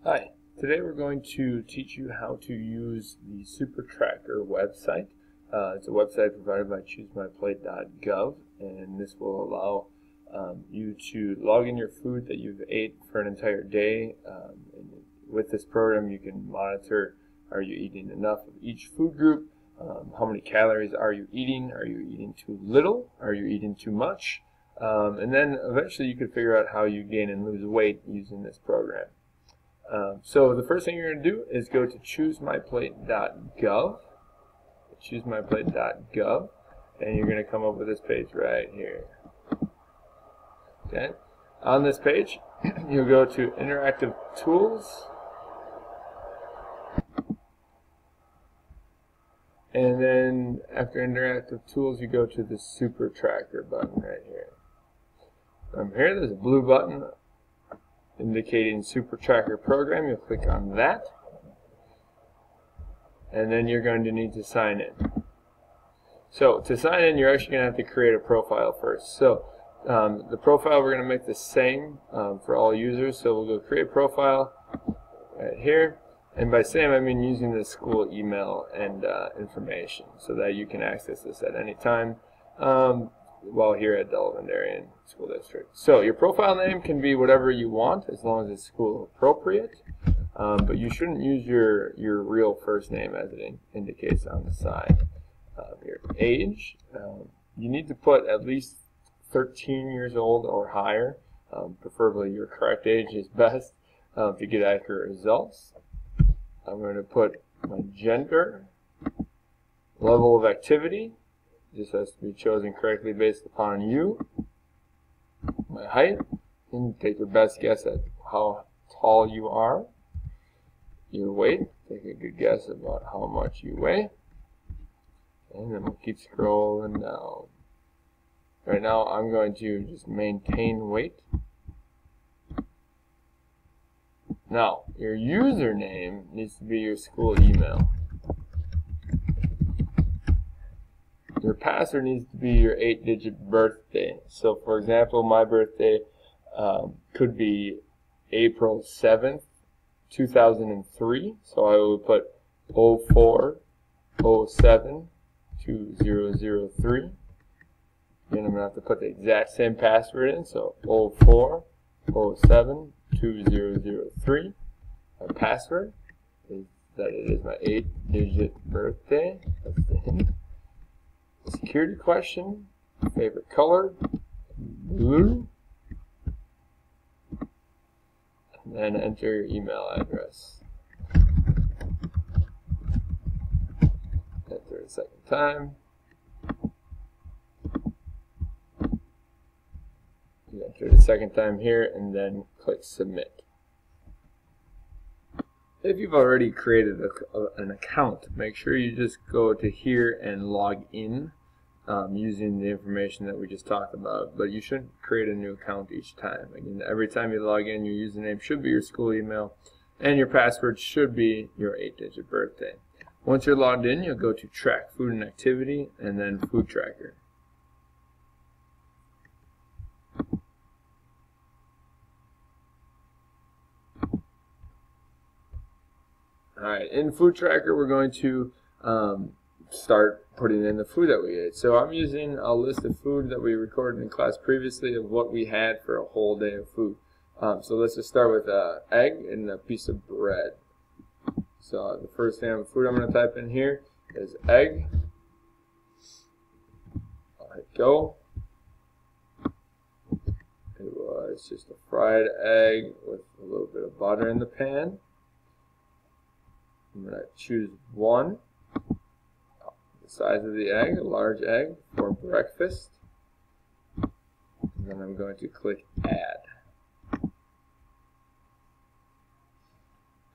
Hi, today we're going to teach you how to use the SuperTracker website. It's a website provided by ChooseMyPlate.gov, and this will allow you to log in your food that you've ate for an entire day. And with this program you can monitor, are you eating enough of each food group? How many calories are you eating? Are you eating too little? Are you eating too much? And then eventually you can figure out how you gain and lose weight using this program. So the first thing you're going to do is go to ChooseMyPlate.gov, and you're going to come up with this page right here. Okay. On this page, you'll go to Interactive Tools, and then after Interactive Tools, you go to the SuperTracker button right here. Here, there's a blue button indicating SuperTracker program. You'll click on that, and then you're going to need to sign in. So to sign in, you're actually going to have to create a profile first. So the profile, we're going to make the same for all users. So we'll go create profile right here, and by same I mean using the school email and information so that you can access this at any time while here at Delavan Darien School District. So your profile name can be whatever you want as long as it's school appropriate, but you shouldn't use your real first name as it indicates on the side. Your age, you need to put at least 13 years old or higher. Preferably your correct age is best to get accurate results. I'm going to put my gender, level of activity. This has to be chosen correctly based upon you. My height, and take your best guess at how tall you are. Your weight, take a good guess about how much you weigh. And then we'll keep scrolling down. Right now I'm going to just maintain weight. Now, your username needs to be your school email. Your password needs to be your 8-digit birthday. So for example, my birthday could be April 7th, 2003. So I will put 04072003. Again, I'm going to have to put the exact same password in. So 04072003. My password is that it is my 8-digit birthday. That's the hint. Security question, favorite color, blue, and then enter your email address. Enter a second time. You enter the second time here, and then click submit. If you've already created an account, make sure you just go to here and log in using the information that we just talked about. But you shouldn't create a new account each time. Again, every time you log in, your username should be your school email, and your password should be your 8-digit birthday. Once you're logged in, you'll go to Track Food and Activity, and then Food Tracker. Alright, in Food Tracker we're going to start putting in the food that we ate. So I'm using a list of food that we recorded in class previously of what we had for a whole day of food. So let's just start with an egg and a piece of bread. So the first thing of food I'm going to type in here is egg. I'll hit go. It was just a fried egg with a little bit of butter in the pan. I'm going to choose one, the size of the egg, a large egg, for breakfast. And then I'm going to click add.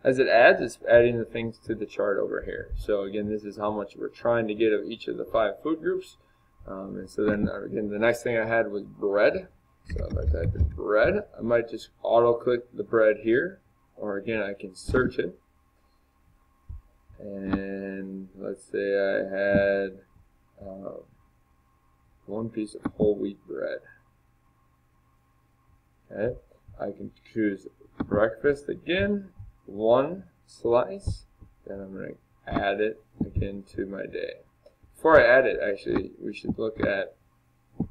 As it adds, it's adding the things to the chart over here. So again, this is how much we're trying to get of each of the 5 food groups. And so then again, the next thing I had was bread. So if I type in bread, I might just auto-click the bread here, or again, I can search it. And let's say I had 1 piece of whole wheat bread. Okay, I can choose breakfast again, 1 slice, then I'm going to add it again to my day. Before I add it, actually, we should look at,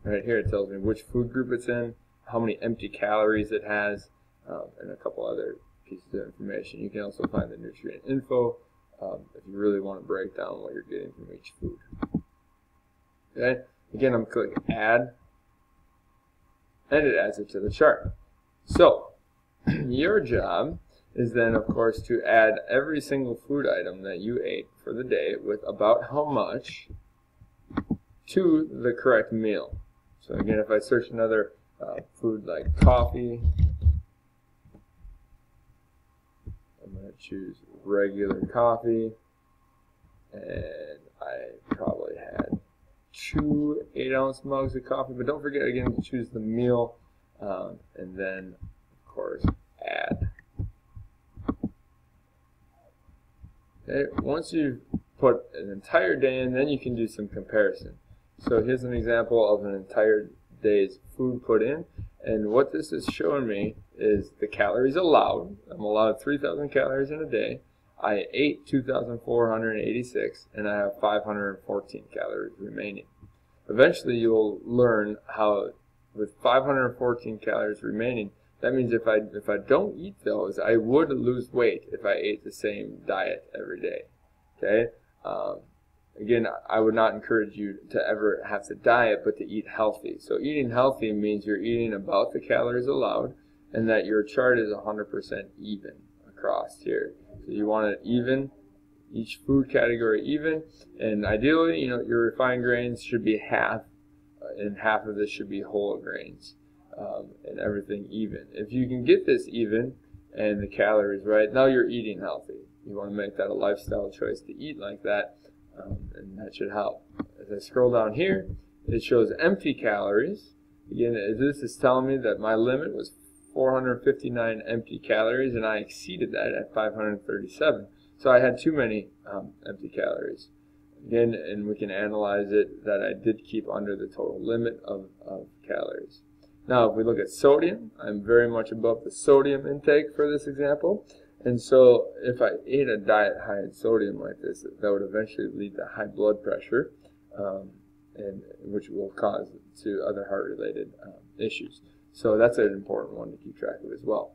right here it tells me which food group it's in, how many empty calories it has, and a couple other pieces of information. You can also find the nutrient info if you really want to break down what you're getting from each food. Okay, again, I'm clicking add, and it adds it to the chart. So, your job is then, of course, to add every single food item that you ate for the day with about how much to the correct meal. So again, if I search another food like coffee, I'm going to choose regular coffee, and I probably had 2 8-ounce mugs of coffee, but don't forget again to choose the meal, and then of course add. Okay, once you've put an entire day in, then you can do some comparison. So here's an example of an entire day's food put in, and what this is showing me is the calories allowed. I'm allowed 3,000 calories in a day. I ate 2,486, and I have 514 calories remaining. Eventually you'll learn how, with 514 calories remaining, that means if I don't eat those, I would lose weight if I ate the same diet every day. Okay. Again, I would not encourage you to ever have to diet, but to eat healthy. So eating healthy means you're eating about the calories allowed, and that your chart is 100% even across here. So you want it even, each food category even, and ideally, you know, your refined grains should be half, and half of this should be whole grains. And everything even. If you can get this even and the calories right, now you're eating healthy. You want to make that a lifestyle choice to eat like that, and that should help. As I scroll down here, it shows empty calories. Again, this is telling me that my limit was 459 empty calories, and I exceeded that at 537. So I had too many empty calories. Again, and we can analyze it that I did keep under the total limit of calories. Now, if we look at sodium, I'm very much above the sodium intake for this example. And so if I ate a diet high in sodium like this, that would eventually lead to high blood pressure, and which will cause to other heart-related issues. So that's an important one to keep track of as well.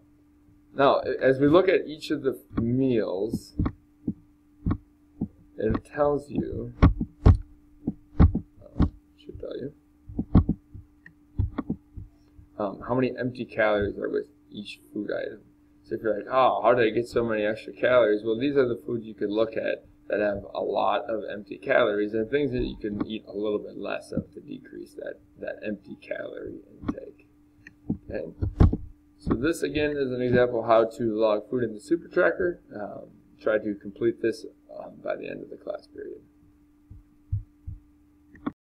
Now, as we look at each of the meals, it tells you, should tell you, how many empty calories are with each food item. So if you're like, oh, how did I get so many extra calories? Well, these are the foods you could look at that have a lot of empty calories, and things that you can eat a little bit less of to decrease that empty calorie intake. Okay. So this again is an example of how to log food in the SuperTracker. Try to complete this by the end of the class period.